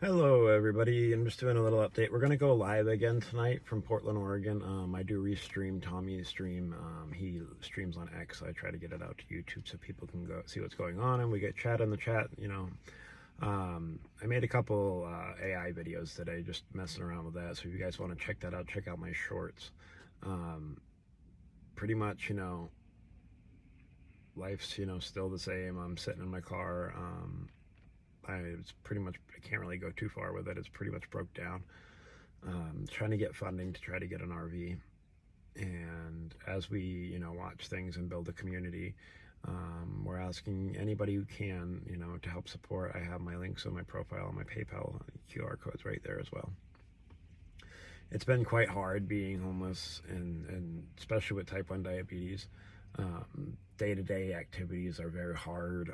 Hello everybody, I'm just doing a little update. We're going to go live again tonight from Portland, Oregon. I do restream Tommy's stream. He streams on X, so I try to get it out to YouTube so people can go see what's going on and we get chat in the chat, I made a couple AI videos today just messing around with that, so if you guys want to check that out, check out my shorts. Pretty much, life's, still the same. I'm sitting in my car. It's pretty much, I can't really go too far with it. It's pretty much broke down. Trying to get funding to try to get an RV. And as we, watch things and build a community, we're asking anybody who can, to help support. I have my links on my profile, my PayPal QR codes right there as well. It's been quite hard being homeless and especially with type 1 diabetes. Day-to-day activities are very hard.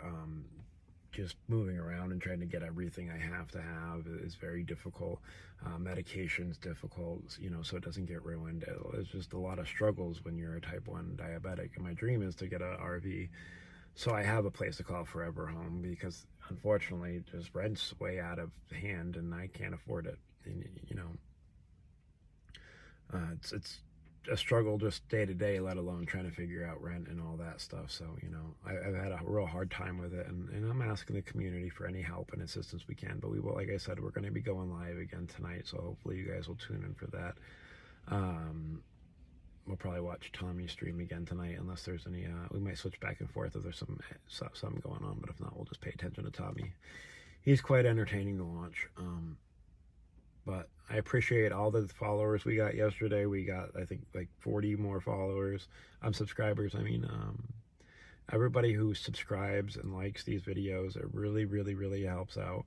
Just moving around and trying to get everything I have to have is very difficult. Medication's difficult, so it doesn't get ruined. It's just a lot of struggles when you're a type 1 diabetic. And my dream is to get an RV so I have a place to call forever home, because unfortunately just rent's way out of hand and I can't afford it. And, it's a struggle just day to day, let alone trying to figure out rent and all that stuff. So, I've had a real hard time with it, and I'm asking the community for any help and assistance we can. But we will, like I said, we're going to be going live again tonight, so hopefully you guys will tune in for that. We'll probably watch Tommy stream again tonight, unless there's any, we might switch back and forth if there's something going on, but if not, we'll just pay attention to Tommy. He's quite entertaining to watch. But I appreciate all the followers we got yesterday. We got, I think, like 40 more followers. Subscribers, everybody who subscribes and likes these videos, it really, really, really helps out.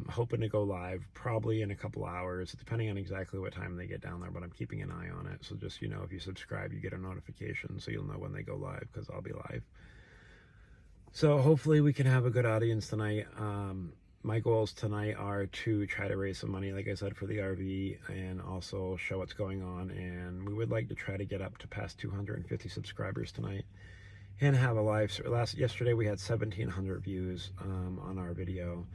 Hoping to go live probably in a couple hours, depending on exactly what time they get down there, but I'm keeping an eye on it. So just, if you subscribe, you get a notification so you'll know when they go live, because I'll be live. So hopefully we can have a good audience tonight. My goals tonight are to try to raise some money, like I said, for the RV, and also show what's going on. And we would like to try to get up to past 250 subscribers tonight and have a live. Yesterday we had 1,700 views on our video.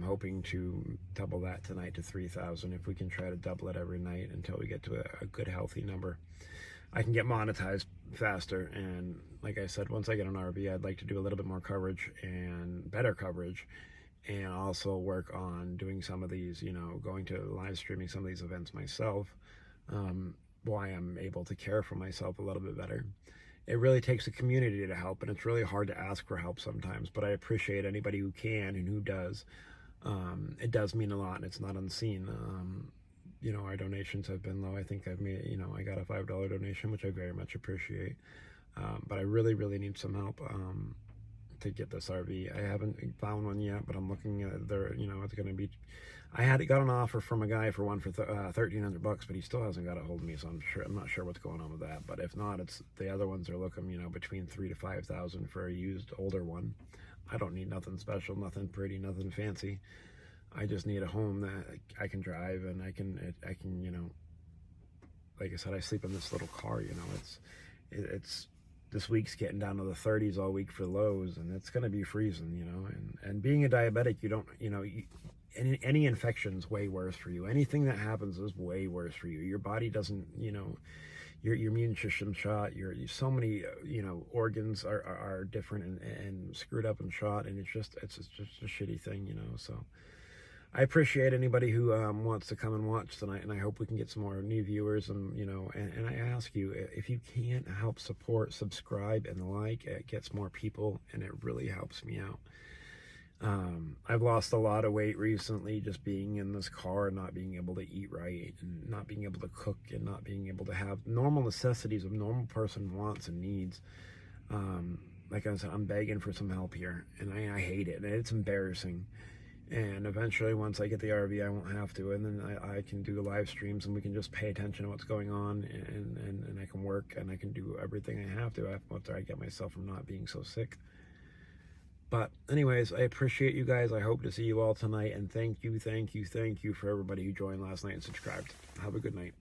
Hoping to double that tonight to 3,000. If we can try to double it every night until we get to a good, healthy number, I can get monetized faster. And like I said, once I get an RV, I'd like to do a little bit more coverage and better coverage, and also work on doing some of these, going to live streaming some of these events myself, why I'm able to care for myself a little bit better. It really takes a community to help, and it's really hard to ask for help sometimes, but I appreciate anybody who can and who does. It does mean a lot, and it's not unseen. Our donations have been low. I think I've made, I got a $5 donation, which I very much appreciate. But I really, really need some help to get this RV. I haven't found one yet, but I'm looking at there. It's going to be. I got an offer from a guy for one for $1,300, but he still hasn't got a hold of me. So I'm not sure what's going on with that. But if not, it's the other ones are looking, between $3,000 to $5,000 for a used older one. I don't need nothing special, nothing pretty, nothing fancy. I just need a home that I can drive, and I can, like I said, I sleep in this little car. It's. This week's getting down to the 30s all week for lows, and it's going to be freezing, and being a diabetic, you don't, any infection's way worse for you. Anything that happens is way worse for you. Your body doesn't, your immune system shot, so many, organs are different and screwed up and shot, and it's just a shitty thing, so I appreciate anybody who wants to come and watch tonight, and I hope we can get some more new viewers. And and I ask you, if you can't help support, subscribe and like, it gets more people, and it really helps me out. I've lost a lot of weight recently, just being in this car, not being able to eat right, and not being able to cook, and not being able to have normal necessities a normal person wants and needs. Like I said, I'm begging for some help here, and I hate it, and it's embarrassing. And eventually, once I get the RV, I won't have to, and then I can do live streams, and we can just pay attention to what's going on, and I can work, and I can do everything I have to after I get myself from not being so sick. But anyways, I appreciate you guys. I hope to see you all tonight, and thank you for everybody who joined last night and subscribed. Have a good night.